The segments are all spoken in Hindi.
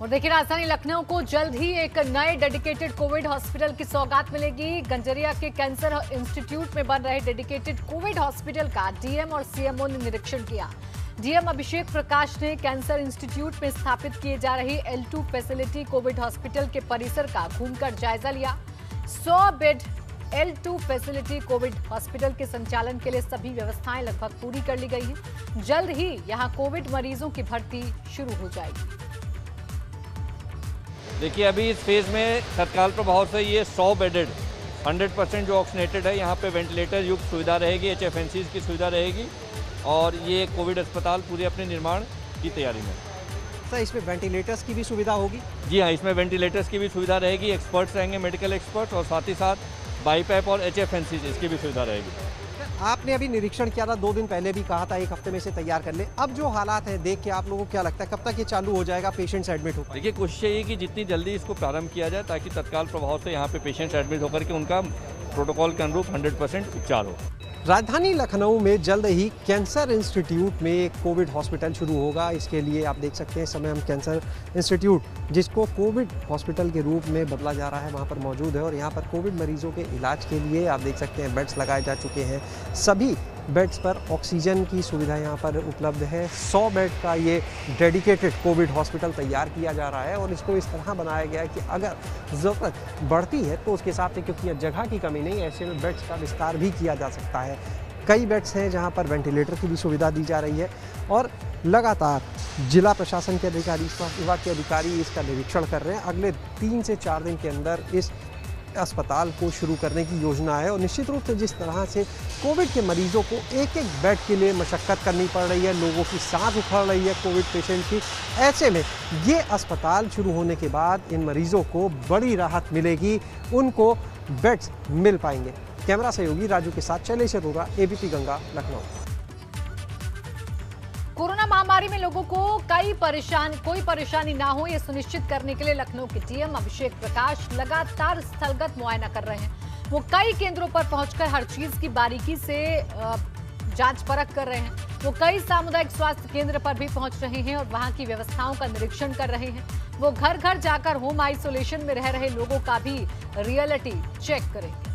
और देखिए, राजधानी लखनऊ को जल्द ही एक नए डेडिकेटेड कोविड हॉस्पिटल की सौगात मिलेगी। गंजरिया के कैंसर इंस्टीट्यूट में बन रहे डेडिकेटेड कोविड हॉस्पिटल का डीएम और सीएमओ ने निरीक्षण किया। डीएम अभिषेक प्रकाश ने कैंसर इंस्टीट्यूट में स्थापित किए जा रही L2 फैसिलिटी कोविड हॉस्पिटल के परिसर का घूमकर जायजा लिया। 100 bed L2 facility Covid hospital के संचालन के लिए सभी व्यवस्थाएं लगभग पूरी कर ली गई हैं। जल्द ही यहां कोविड मरीजों की भर्ती शुरू हो जाएगी। देखिए, अभी इस फेज़ में तत्काल प्रभाव से ये 100 बेडेड 100% जो ऑक्सीनेटेड है, यहाँ पे वेंटिलेटर युक्त सुविधा रहेगी, HFNCs की सुविधा रहेगी और ये कोविड अस्पताल पूरे अपने निर्माण की तैयारी में। सर, इसमें वेंटिलेटर्स की भी सुविधा होगी? जी हाँ, इसमें वेंटिलेटर्स की भी सुविधा रहेगी, एक्सपर्ट्स रहेंगे, मेडिकल एक्सपर्ट्स, और साथ ही साथ बाईपैप और HFNCs इसकी भी सुविधा रहेगी। आपने अभी निरीक्षण किया था, 2 दिन पहले भी कहा था 1 हफ्ते में से तैयार कर ले। अब जो हालात है देख के आप लोगों को क्या लगता है, कब तक ये चालू हो जाएगा, पेशेंट्स एडमिट हो पाएंगे? देखिए, कोशिश यही है कि जितनी जल्दी इसको प्रारंभ किया जाए ताकि तत्काल प्रभाव से यहाँ पे पेशेंट्स एडमिट होकर के उनका प्रोटोकॉल के अनुरूप 100% उपचार हो। राजधानी लखनऊ में जल्द ही कैंसर इंस्टीट्यूट में एक कोविड हॉस्पिटल शुरू होगा। इसके लिए आप देख सकते हैं इस समय हम कैंसर इंस्टीट्यूट, जिसको कोविड हॉस्पिटल के रूप में बदला जा रहा है, वहाँ पर मौजूद है और यहाँ पर कोविड मरीजों के इलाज के लिए आप देख सकते हैं बेड्स लगाए जा चुके हैं। सभी बेड्स पर ऑक्सीजन की सुविधा यहाँ पर उपलब्ध है। 100 बेड का ये डेडिकेटेड कोविड हॉस्पिटल तैयार किया जा रहा है और इसको इस तरह बनाया गया है कि अगर ज़रूरत बढ़ती है तो उसके हिसाब से, क्योंकि जगह की कमी नहीं है, ऐसे में बेड्स का विस्तार भी किया जा सकता है। कई बेड्स हैं जहाँ पर वेंटिलेटर की भी सुविधा दी जा रही है और लगातार जिला प्रशासन के अधिकारी, स्वास्थ्य विभाग के अधिकारी इसका निरीक्षण कर रहे हैं। अगले 3 से 4 दिन के अंदर इस अस्पताल को शुरू करने की योजना है और निश्चित रूप से जिस तरह से कोविड के मरीजों को एक बेड के लिए मशक्कत करनी पड़ रही है, लोगों की सांस उखड़ रही है कोविड पेशेंट की, ऐसे में ये अस्पताल शुरू होने के बाद इन मरीजों को बड़ी राहत मिलेगी, उनको बेड्स मिल पाएंगे। कैमरा सहयोगी राजू के साथ शैलेश अरोरा, ABP गंगा, लखनऊ। कोरोना महामारी में लोगों को कोई परेशानी ना हो, ये सुनिश्चित करने के लिए लखनऊ के डीएम अभिषेक प्रकाश लगातार स्थलगत मुआयना कर रहे हैं। वो कई केंद्रों पर पहुंचकर हर चीज की बारीकी से जांच परख कर रहे हैं। वो कई सामुदायिक स्वास्थ्य केंद्र पर भी पहुंच रहे हैं और वहां की व्यवस्थाओं का निरीक्षण कर रहे हैं। वो घर घर जाकर होम आइसोलेशन में रह रहे लोगों का भी रियलिटी चेक करेंगे।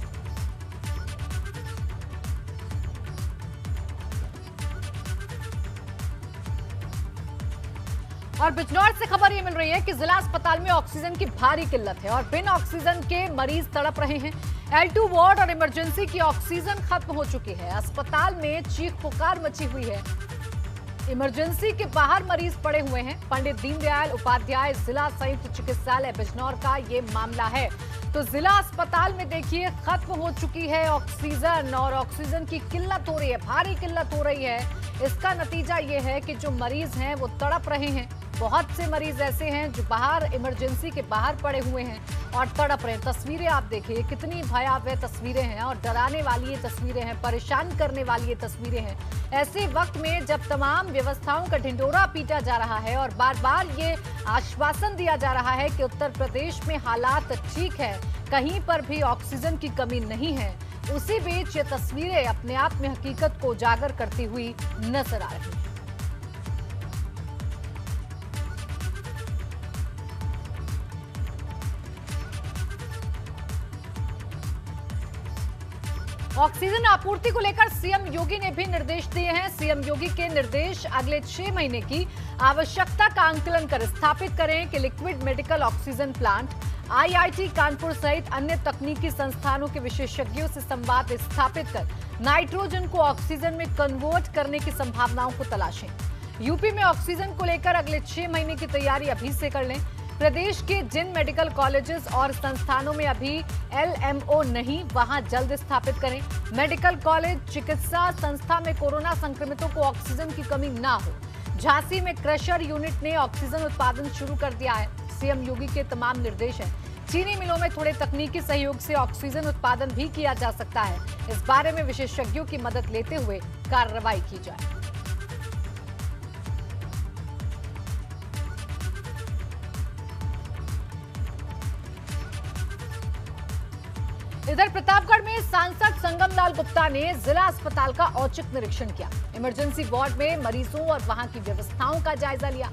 और बिजनौर से खबर ये मिल रही है कि जिला अस्पताल में ऑक्सीजन की भारी किल्लत है और बिन ऑक्सीजन के मरीज तड़प रहे हैं। L2 वार्ड और इमरजेंसी की ऑक्सीजन खत्म हो चुकी है। अस्पताल में चीख पुकार मची हुई है। इमरजेंसी के बाहर मरीज पड़े हुए हैं। पंडित दीनदयाल उपाध्याय जिला संयुक्त चिकित्सालय बिजनौर का ये मामला है। तो जिला अस्पताल में देखिए खत्म हो चुकी है ऑक्सीजन और ऑक्सीजन की किल्लत हो रही है, भारी किल्लत हो रही है। इसका नतीजा ये है कि जो मरीज हैं वो तड़प रहे हैं। बहुत से मरीज ऐसे हैं जो बाहर इमरजेंसी के बाहर पड़े हुए हैं और तड़प रहे हैं। तस्वीरें आप देखिए, कितनी भयावह तस्वीरें हैं और डराने वाली ये तस्वीरें हैं, परेशान करने वाली ये तस्वीरें हैं। ऐसे वक्त में जब तमाम व्यवस्थाओं का ढिंढोरा पीटा जा रहा है और बार बार ये आश्वासन दिया जा रहा है कि उत्तर प्रदेश में हालात ठीक है, कहीं पर भी ऑक्सीजन की कमी नहीं है, उसी बीच ये तस्वीरें अपने आप में हकीकत को उजागर करती हुई नजर आ रही हैं। ऑक्सीजन आपूर्ति को लेकर सीएम योगी ने भी निर्देश दिए हैं। सीएम योगी के निर्देश अगले 6 महीने की आवश्यकता का आंकलन कर स्थापित करें कि liquid medical oxygen plant, IIT Kanpur सहित अन्य तकनीकी संस्थानों के विशेषज्ञों से संवाद स्थापित कर नाइट्रोजन को ऑक्सीजन में कन्वर्ट करने की संभावनाओं को तलाशें। यूपी में ऑक्सीजन को लेकर अगले 6 महीने की तैयारी अभी से कर लें। प्रदेश के जिन मेडिकल कॉलेजेस और संस्थानों में अभी LMO नहीं, वहां जल्द स्थापित करें। मेडिकल कॉलेज, चिकित्सा संस्था में कोरोना संक्रमितों को ऑक्सीजन की कमी ना हो। झांसी में क्रशर यूनिट ने ऑक्सीजन उत्पादन शुरू कर दिया है। सीएम योगी के तमाम निर्देश हैं। चीनी मिलों में थोड़े तकनीकी सहयोग से ऑक्सीजन उत्पादन भी किया जा सकता है। इस बारे में विशेषज्ञों की मदद लेते हुए कार्रवाई की जाए। इधर प्रतापगढ़ में सांसद संगम लाल गुप्ता ने जिला अस्पताल का औचक निरीक्षण किया। इमरजेंसी वार्ड में मरीजों और वहां की व्यवस्थाओं का जायजा लिया।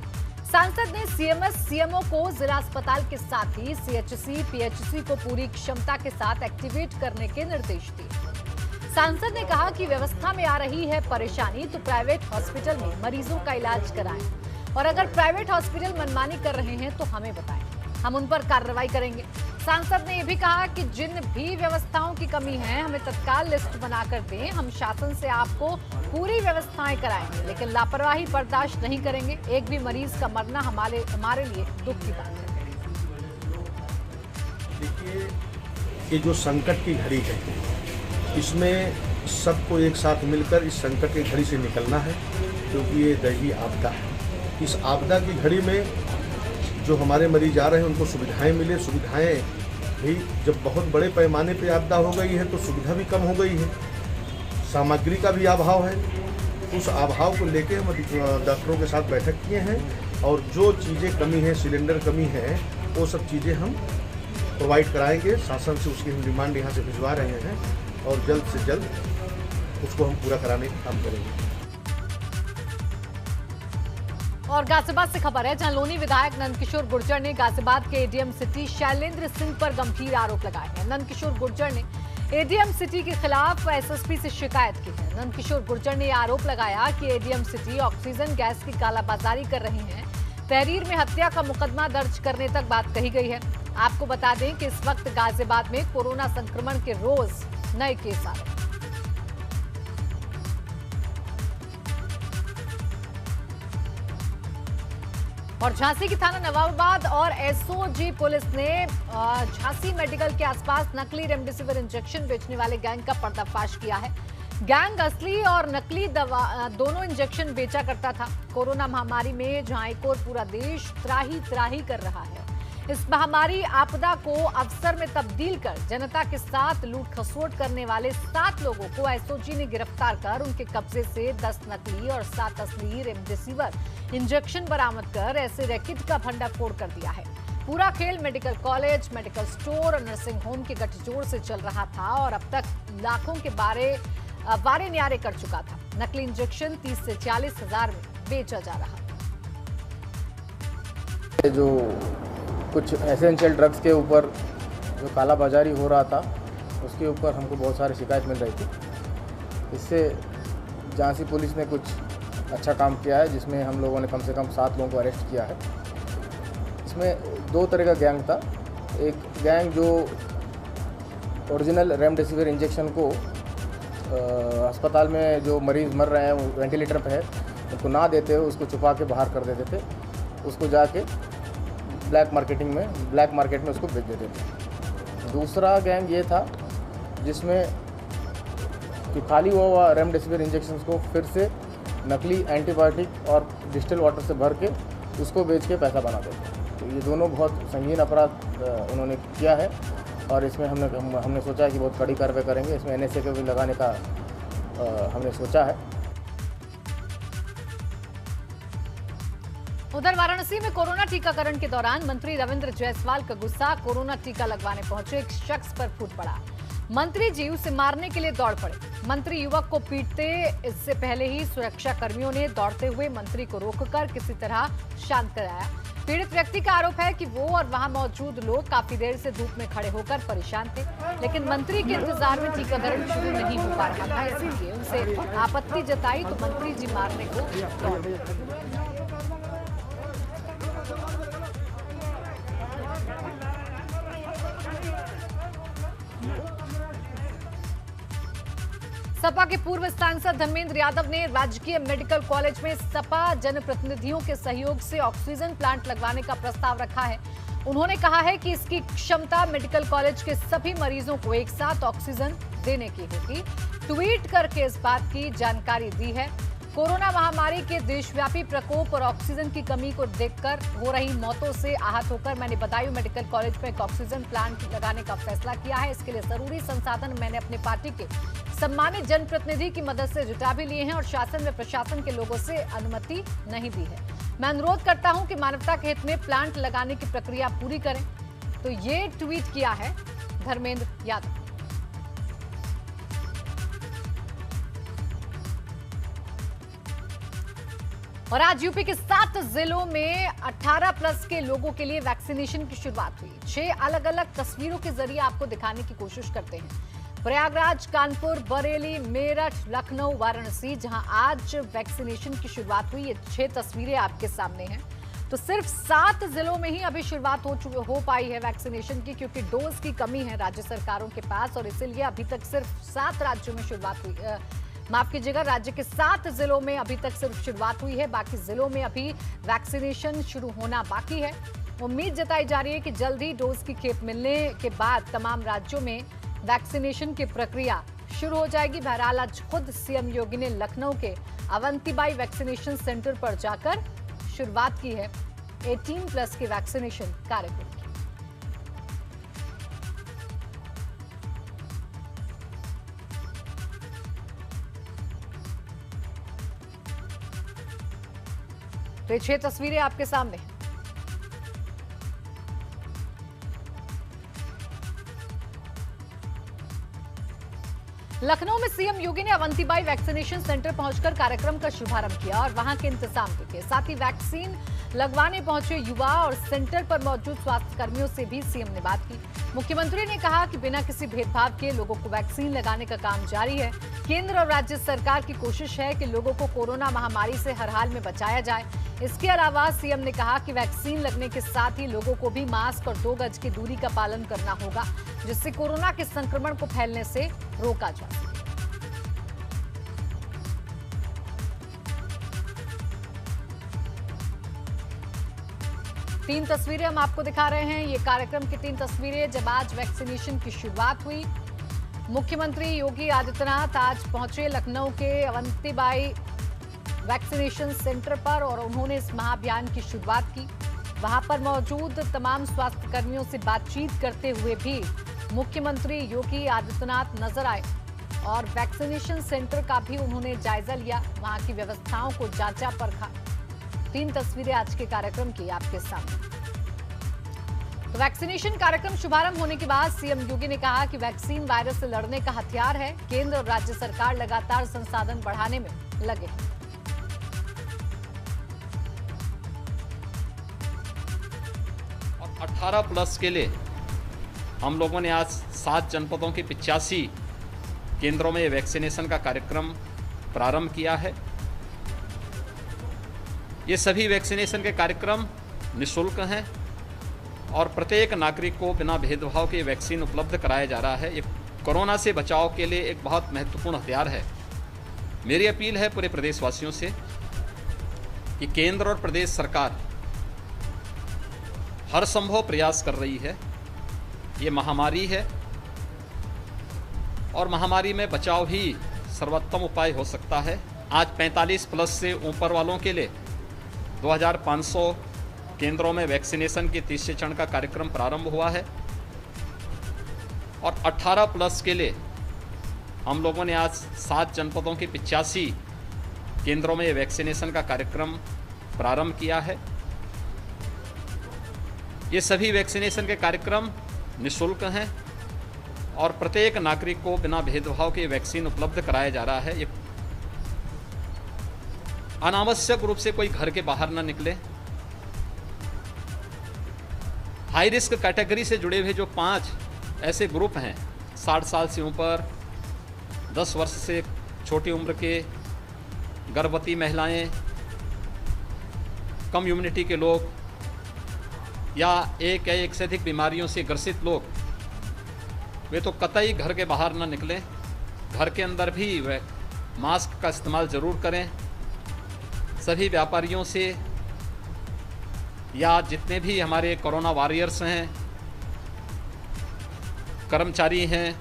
सांसद ने सीएमएस सीएमओ को जिला अस्पताल के साथ ही सीएचसी पीएचसी को पूरी क्षमता के साथ एक्टिवेट करने के निर्देश दिए। सांसद ने कहा कि व्यवस्था में आ रही है परेशानी तो प्राइवेट हॉस्पिटल में मरीजों का इलाज कराएं और अगर प्राइवेट हॉस्पिटल मनमानी कर रहे हैं तो हमें बताएं, हम उन पर कार्रवाई करेंगे। सांसद ने यह भी कहा कि जिन भी व्यवस्थाओं की कमी है हमें तत्काल लिस्ट बनाकर दें, हम शासन से आपको पूरी व्यवस्थाएं कराएंगे, लेकिन लापरवाही बर्दाश्त नहीं करेंगे। एक भी मरीज का मरना हमारे लिए दुख की बात है। देखिए, ये जो संकट की घड़ी है, इसमें सबको एक साथ मिलकर इस संकट की घड़ी से निकलना है, क्योंकि ये दैवीय आपदा है। इस आपदा की घड़ी में जो हमारे मरीज आ रहे हैं उनको सुविधाएं मिले। सुविधाएं भी जब बहुत बड़े पैमाने पे आपदा हो गई है तो सुविधा भी कम हो गई है, सामग्री का भी अभाव है। उस अभाव को लेके हम डॉक्टरों के साथ बैठक किए हैं और जो चीज़ें कमी है, सिलेंडर कमी है, वो सब चीज़ें हम प्रोवाइड कराएंगे। शासन से उसकी हम डिमांड यहाँ से भिजवा रहे हैं और जल्द से जल्द उसको हम पूरा कराने का काम करेंगे। और गाजियाबाद से खबर है, जहां लोनी विधायक नंदकिशोर गुर्जर ने गाजियाबाद के एडीएम सिटी शैलेंद्र सिंह पर गंभीर आरोप लगाए हैं। नंदकिशोर गुर्जर ने एडीएम सिटी के खिलाफ एसएसपी से शिकायत की है। नंदकिशोर गुर्जर ने आरोप लगाया कि एडीएम सिटी ऑक्सीजन गैस की कालाबाजारी कर रही है। तहरीर में हत्या का मुकदमा दर्ज करने तक बात कही गई है। आपको बता दें कि इस वक्त गाजियाबाद में कोरोना संक्रमण के रोज नए केस आ रहे हैं। और झांसी की थाना नवाबाद और एसओजी पुलिस ने झांसी मेडिकल के आसपास नकली रेमडेसिविर इंजेक्शन बेचने वाले गैंग का पर्दाफाश किया है। गैंग असली और नकली दवा दोनों इंजेक्शन बेचा करता था। कोरोना महामारी में जहां एक और पूरा देश त्राही कर रहा है, इस महामारी आपदा को अवसर में तब्दील कर जनता के साथ लूट खसोट करने वाले 7 लोगों को एसओजी ने गिरफ्तार कर उनके कब्जे से 10 नकली और 7 असली रेमडेसिविर इंजेक्शन बरामद कर ऐसे रैकेट का भंडाफोड़ कर दिया है। पूरा खेल मेडिकल कॉलेज, मेडिकल स्टोर और नर्सिंग होम के गठजोड़ से चल रहा था और अब तक लाखों के वारे न्यारे कर चुका था। नकली इंजेक्शन 30 से 40 हजार में बेचा जा रहा था। जो कुछ एसेंशियल ड्रग्स के ऊपर जो कालाबाजारी हो रहा था, उसके ऊपर हमको बहुत सारी शिकायत मिल रही थी। इससे झांसी पुलिस ने कुछ अच्छा काम किया है, जिसमें हम लोगों ने कम से कम 7 लोगों को अरेस्ट किया है। इसमें 2 तरह का गैंग था। एक गैंग जो ओरिजिनल रेमडेसिविर इंजेक्शन को अस्पताल में जो मरीज़ मर रहे हैं, वो वेंटिलेटर पे है, उनको ना देते हुए उसको छुपा के बाहर कर देते थे। उसको जाके ब्लैक मार्केट में उसको बेच देते थे। दूसरा गैंग ये था जिसमें कि खाली हुआ रेमडेसिविर इंजेक्शन को फिर से नकली एंटीबायोटिक और डिस्टिल वाटर से भर के उसको बेच के पैसा बनाते थे। तो ये दोनों बहुत संगीन अपराध उन्होंने किया है और इसमें हमने सोचा है कि बहुत कड़ी कार्रवाई करेंगे। इसमें एनएसए को भी लगाने का हमने सोचा है। उधर वाराणसी में कोरोना टीकाकरण के दौरान मंत्री रविंद्र जायसवाल का गुस्सा कोरोना टीका लगवाने पहुंचे एक शख्स पर फूट पड़ा। मंत्री जी उसे मारने के लिए दौड़ पड़े। मंत्री युवक को पीटते इससे पहले ही सुरक्षा कर्मियों ने दौड़ते हुए मंत्री को रोककर किसी तरह शांत कराया। पीड़ित व्यक्ति का आरोप है कि वो और वहां मौजूद लोग काफी देर से धूप में खड़े होकर परेशान थे, लेकिन मंत्री के इंतजार में टीकाकरण शुरू नहीं हो पा रहा था। इसलिए उनसे आपत्ति जताई तो मंत्री जी मारने को दौड़ पड़े। सपा के पूर्व सांसद धर्मेंद्र यादव ने राजकीय मेडिकल कॉलेज में सपा जनप्रतिनिधियों के सहयोग से ऑक्सीजन प्लांट लगवाने का प्रस्ताव रखा है। उन्होंने कहा है कि इसकी क्षमता मेडिकल कॉलेज के सभी मरीजों को एक साथ ऑक्सीजन देने की होगी। ट्वीट करके इस बात की जानकारी दी है। कोरोना महामारी के देशव्यापी प्रकोप और ऑक्सीजन की कमी को देखकर हो रही मौतों से आहत होकर मैंने बदायूं मेडिकल कॉलेज में एक ऑक्सीजन प्लांट लगाने का फैसला किया है। इसके लिए जरूरी संसाधन मैंने अपनी पार्टी के सम्मानित जनप्रतिनिधि की मदद से जुटा भी लिए हैं और शासन व प्रशासन के लोगों से अनुमति नहीं दी है। मैं अनुरोध करता हूं कि मानवता के हित में प्लांट लगाने की प्रक्रिया पूरी करें। तो ये ट्वीट किया है धर्मेंद्र यादव। और आज यूपी के 7 जिलों में 18 प्लस के लोगों के लिए वैक्सीनेशन की शुरुआत हुई। 6 अलग अलग तस्वीरों के जरिए आपको दिखाने की कोशिश करते हैं। प्रयागराज, कानपुर, बरेली, मेरठ, लखनऊ, वाराणसी, जहां आज वैक्सीनेशन की शुरुआत हुई। ये 6 तस्वीरें आपके सामने हैं। तो सिर्फ 7 जिलों में ही अभी शुरुआत हो पाई है वैक्सीनेशन की, क्योंकि डोज की कमी है राज्य सरकारों के पास और इसीलिए अभी तक सिर्फ 7 राज्यों में शुरुआत हुई। माफ कीजिएगा, राज्य के 7 जिलों में अभी तक सिर्फ शुरुआत हुई है। बाकी जिलों में अभी वैक्सीनेशन शुरू होना बाकी है। उम्मीद जताई जा रही है कि जल्द ही डोज की खेप मिलने के बाद तमाम राज्यों में वैक्सीनेशन की प्रक्रिया शुरू हो जाएगी। बहरहाल आज खुद सीएम योगी ने लखनऊ के अवंतीबाई वैक्सीनेशन सेंटर पर जाकर शुरुआत की है 18 प्लस के वैक्सीनेशन कार्यक्रम की। तो ये 6 तस्वीरें आपके सामने हैं। लखनऊ में सीएम योगी ने अवंतीबाई वैक्सीनेशन सेंटर पहुंचकर कार्यक्रम का शुभारंभ किया और वहां के इंतजाम देखे। साथ ही वैक्सीन लगवाने पहुंचे युवा और सेंटर पर मौजूद स्वास्थ्य कर्मियों से भी सीएम ने बात की। मुख्यमंत्री ने कहा कि बिना किसी भेदभाव के लोगों को वैक्सीन लगाने का काम जारी है। केंद्र और राज्य सरकार की कोशिश है कि लोगों को कोरोना महामारी से हर हाल में बचाया जाए। इसके अलावा सीएम ने कहा कि वैक्सीन लगने के साथ ही लोगों को भी मास्क और 2 गज की दूरी का पालन करना होगा, जिससे कोरोना के संक्रमण को फैलने से रोका जा सके। तीन तस्वीरें हम आपको दिखा रहे हैं। ये कार्यक्रम की 3 तस्वीरें जब आज वैक्सीनेशन की शुरुआत हुई। मुख्यमंत्री योगी आदित्यनाथ आज पहुंचे लखनऊ के अवंतीबाई वैक्सीनेशन सेंटर पर और उन्होंने इस महाअभियान की शुरुआत की। वहां पर मौजूद तमाम स्वास्थ्य कर्मियों से बातचीत करते हुए भी मुख्यमंत्री योगी आदित्यनाथ नजर आए और वैक्सीनेशन सेंटर का भी उन्होंने जायजा लिया, वहां की व्यवस्थाओं को जांचा परखा। 3 तस्वीरें आज के कार्यक्रम की आपके सामने। तो वैक्सीनेशन कार्यक्रम शुभारंभ होने के बाद सीएम योगी ने कहा कि वैक्सीन वायरस से लड़ने का हथियार है। केंद्र और राज्य सरकार लगातार संसाधन बढ़ाने में लगे हैं। और 18 प्लस के लिए हम लोगों ने आज 7 जनपदों के 85 केंद्रों में वैक्सीनेशन का कार्यक्रम प्रारंभ किया है। ये सभी वैक्सीनेशन के कार्यक्रम निःशुल्क हैं और प्रत्येक नागरिक को बिना भेदभाव के वैक्सीन उपलब्ध कराया जा रहा है। ये कोरोना से बचाव के लिए एक बहुत महत्वपूर्ण हथियार है। मेरी अपील है पूरे प्रदेशवासियों से कि केंद्र और प्रदेश सरकार हर संभव प्रयास कर रही है। ये महामारी है और महामारी में बचाव ही सर्वोत्तम उपाय हो सकता है। आज 45 प्लस से ऊपर वालों के लिए 2500 केंद्रों में वैक्सीनेशन के तीसरे चरण का कार्यक्रम प्रारंभ हुआ है और 18 प्लस के लिए हम लोगों ने आज 7 जनपदों के 85 केंद्रों में वैक्सीनेशन का कार्यक्रम प्रारंभ किया है। ये सभी वैक्सीनेशन के कार्यक्रम निःशुल्क हैं और प्रत्येक नागरिक को बिना भेदभाव के वैक्सीन उपलब्ध कराया जा रहा है। ये अनावश्यक रूप से कोई घर के बाहर न निकले। हाई रिस्क कैटेगरी से जुड़े हुए जो 5 ऐसे ग्रुप हैं, 60 साल से ऊपर, 10 वर्ष से छोटी उम्र के, गर्भवती महिलाएं, कम इम्यूनिटी के लोग या एक से अधिक बीमारियों से ग्रसित लोग, वे तो कतई घर के बाहर न निकलें। घर के अंदर भी वे मास्क का इस्तेमाल ज़रूर करें। सभी व्यापारियों से या जितने भी हमारे कोरोना वॉरियर्स हैं, कर्मचारी हैं,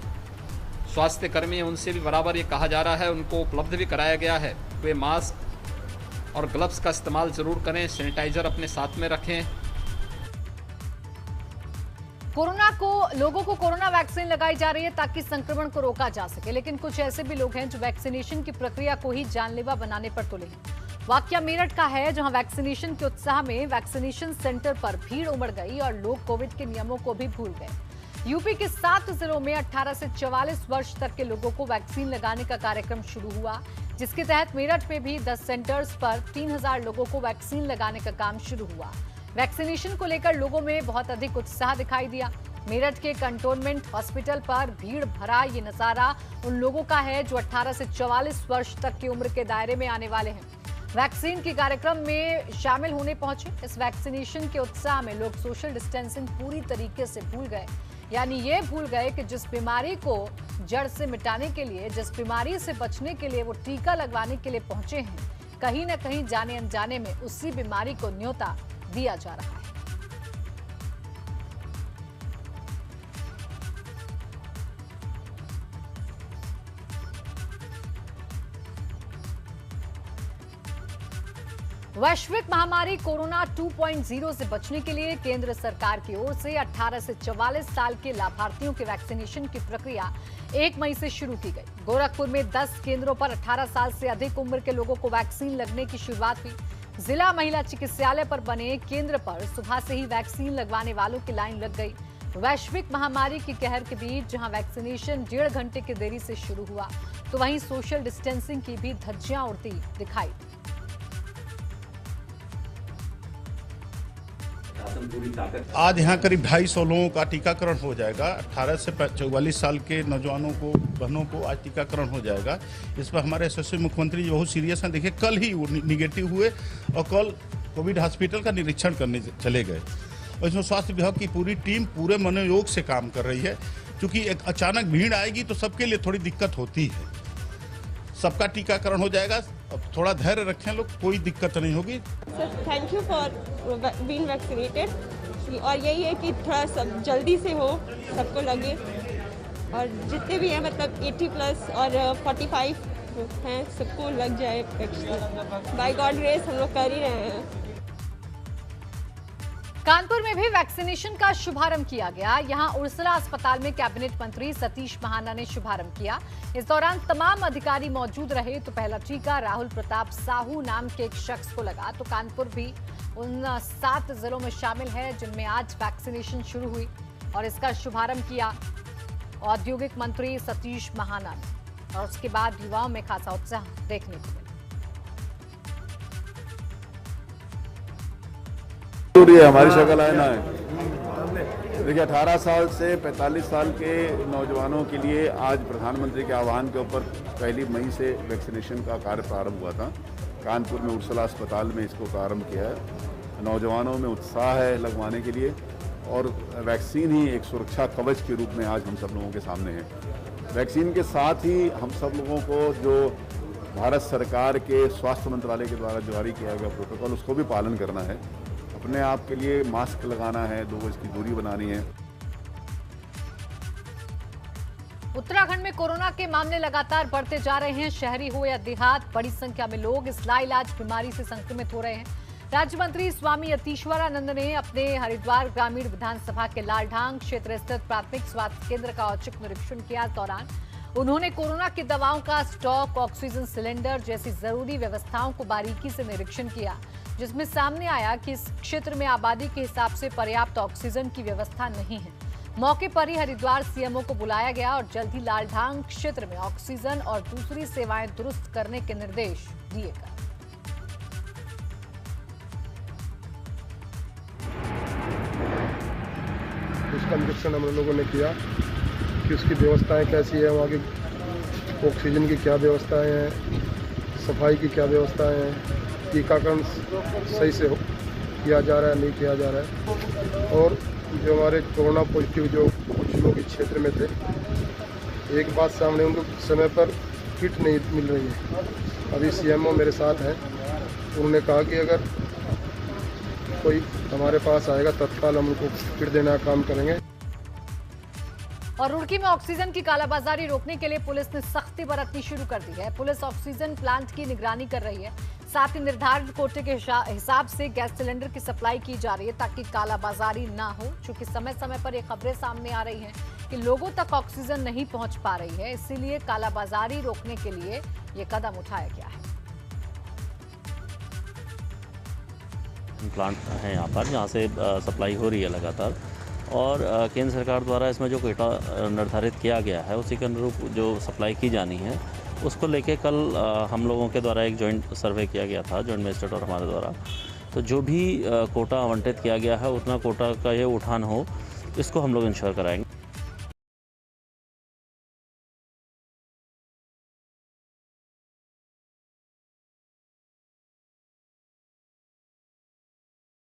स्वास्थ्य कर्मी हैं, उनसे भी बराबर ये कहा जा रहा है, उनको उपलब्ध भी कराया गया है, वे मास्क और ग्लव्स का इस्तेमाल ज़रूर करें, सैनिटाइज़र अपने साथ में रखें। लोगों को कोरोना वैक्सीन लगाई जा रही है ताकि संक्रमण को रोका जा सके, लेकिन कुछ ऐसे भी लोग हैं जो वैक्सीनेशन की प्रक्रिया को ही जानलेवा बनाने पर तुले हैं। वाकया मेरठ का है, जहां वैक्सीनेशन के उत्साह में वैक्सीनेशन सेंटर पर भीड़ उमड़ गई और लोग कोविड के नियमों को भी भूल गए। यूपी के 7 जिलों में 18 से 44 वर्ष तक के लोगों को वैक्सीन लगाने का कार्यक्रम शुरू हुआ। जिसके तहत मेरठ में भी 10 सेंटर्स पर 3000 लोगों को वैक्सीन लगाने का काम शुरू हुआ। वैक्सीनेशन को लेकर लोगों में बहुत अधिक उत्साह दिखाई दिया। मेरठ के कंटोनमेंट हॉस्पिटल पर भीड़ भरा ये नजारा उन लोगों का है जो 18 से 44 वर्ष तक की उम्र के दायरे में आने वाले हैं। वैक्सीन के कार्यक्रम में शामिल होने पहुंचे। इस वैक्सीनेशन के उत्साह में लोग सोशल डिस्टेंसिंग पूरी तरीके से भूल गए, यानी ये भूल गए कि जिस बीमारी को जड़ से मिटाने के लिए, जिस बीमारी से बचने के लिए वो टीका लगवाने के लिए पहुंचे हैं, कहीं न कहीं जाने अनजाने में उसी बीमारी को न्योता दिया जा रहा है। वैश्विक महामारी कोरोना 2.0 से बचने के लिए केंद्र सरकार की ओर से 18 से 44 साल के लाभार्थियों के वैक्सीनेशन की प्रक्रिया 1 मई से शुरू की गई। गोरखपुर में 10 केंद्रों पर 18 साल से अधिक उम्र के लोगों को वैक्सीन लगने की शुरुआत हुई। जिला महिला चिकित्सालय पर बने केंद्र पर सुबह से ही वैक्सीन लगवाने वालों की लाइन लग गई। वैश्विक महामारी की कहर के बीच जहां वैक्सीनेशन 1.5 घंटे की देरी से शुरू हुआ, तो वहीं सोशल डिस्टेंसिंग की भी धज्जियां उड़ती दिखाई दी। आज यहाँ करीब 250 लोगों का टीकाकरण हो जाएगा। 18 से 44 साल के नौजवानों को, बहनों को आज टीकाकरण हो जाएगा। इस पर हमारे यशस्वी मुख्यमंत्री जी बहुत सीरियस हैं। देखिए, कल ही वो निगेटिव हुए और कल कोविड हॉस्पिटल का निरीक्षण करने चले गए। और इसमें स्वास्थ्य विभाग की पूरी टीम पूरे मनोयोग से काम कर रही है। क्योंकि एक अचानक भीड़ आएगी तो सबके लिए थोड़ी दिक्कत होती है। सबका टीकाकरण हो जाएगा। अब थोड़ा धैर्य रखें लोग, कोई दिक्कत नहीं होगी। Sir, thank you for being vaccinated. और यही है कि थोड़ा सब जल्दी से हो, सबको लगे। और जितने भी हैं, मतलब 80+ और 45 हैं, सबको लग जाए वैक्सीन। बाय गॉड ग्रेस हम लोग कर ही रहे हैं। कानपुर में भी वैक्सीनेशन का शुभारंभ किया गया। यहां उर्सला अस्पताल में कैबिनेट मंत्री सतीश महाना ने शुभारंभ किया। इस दौरान तमाम अधिकारी मौजूद रहे तो पहला टीका राहुल प्रताप साहू नाम के एक शख्स को लगा। तो कानपुर भी उन 7 जिलों में शामिल है जिनमें आज वैक्सीनेशन शुरू हुई और इसका शुभारंभ किया औद्योगिक मंत्री सतीश महाना ने। और उसके बाद युवाओं में खासा उत्साह देखने को मिला। हमारी शक्ल है ना। देखिए, 18 साल से 45 साल के नौजवानों के लिए आज प्रधानमंत्री के आह्वान के ऊपर 1 मई से वैक्सीनेशन का कार्य प्रारंभ हुआ था। कानपुर में उर्सला अस्पताल में इसको प्रारंभ किया है। नौजवानों में उत्साह है लगवाने के लिए और वैक्सीन ही एक सुरक्षा कवच के रूप में आज हम सब लोगों के सामने है। वैक्सीन के साथ ही हम सब लोगों को जो भारत सरकार के स्वास्थ्य मंत्रालय के द्वारा जारी किया गया प्रोटोकॉल, उसको भी पालन करना है। अपने आप के लिए मास्क लगाना है, 2 गज की दूरी बनानी है। उत्तराखंड में कोरोना के मामले लगातार बढ़ते जा रहे हैं। शहरी हो या देहात, बड़ी संख्या में लोग इस लाइलाज बीमारी से संक्रमित हो रहे हैं। राज्य मंत्री स्वामी यतीश्वरानंद ने अपने हरिद्वार ग्रामीण विधानसभा के लालढांग क्षेत्र स्थित प्राथमिक स्वास्थ्य केंद्र का औचक निरीक्षण किया। इस दौरान उन्होंने कोरोना की दवाओं का स्टॉक, ऑक्सीजन सिलेंडर जैसी जरूरी व्यवस्थाओं को बारीकी से निरीक्षण किया, जिसमें सामने आया कि इस क्षेत्र में आबादी के हिसाब से पर्याप्त ऑक्सीजन की व्यवस्था नहीं है। मौके पर ही हरिद्वार सीएमओ को बुलाया गया और जल्द ही लालढांग क्षेत्र में ऑक्सीजन और दूसरी सेवाएं दुरुस्त करने के निर्देश दिए गए। उसका निरीक्षण हम लोगों ने किया कि उसकी व्यवस्थाएं कैसी है, वहाँ की ऑक्सीजन की क्या व्यवस्थाएं हैं, सफाई की क्या व्यवस्थाएं हैं, टीकाकरण सही से किया जा रहा है नहीं किया जा रहा है। और जो हमारे कोरोना पॉजिटिव जो कुछ लोग इस क्षेत्र में थे, एक बात सामने, उनको समय पर किट नहीं मिल रही है। अभी सीएमओ मेरे साथ हैं, उन्होंने कहा कि अगर कोई हमारे पास आएगा तत्काल हम उनको किट देने का काम करेंगे। और रुड़की में ऑक्सीजन की कालाबाजारी रोकने के लिए पुलिस ने सख्ती बरतनी शुरू कर दी है। पुलिस ऑक्सीजन प्लांट की निगरानी कर रही है, साथ ही निर्धारित कोटे के हिसाब से गैस सिलेंडर की सप्लाई की जा रही है ताकि कालाबाजारी ना हो। चूंकि समय समय पर ये खबरें सामने आ रही हैं कि लोगों तक ऑक्सीजन नहीं पहुंच पा रही है, इसीलिए कालाबाजारी रोकने के लिए ये कदम उठाया गया है। प्लांट है यहाँ पर जहाँ से सप्लाई हो रही है लगातार, और केंद्र सरकार द्वारा इसमें जो कोटा निर्धारित किया गया है उसी के अनुरूप जो सप्लाई की जानी है उसको लेके कल हम लोगों के द्वारा एक जॉइंट सर्वे किया गया था, जॉइंट मजिस्ट्रेट और हमारे द्वारा। तो जो भी कोटा आवंटित किया गया है उतना कोटा का ये उठान हो, इसको हम लोग इंश्योर कराएंगे।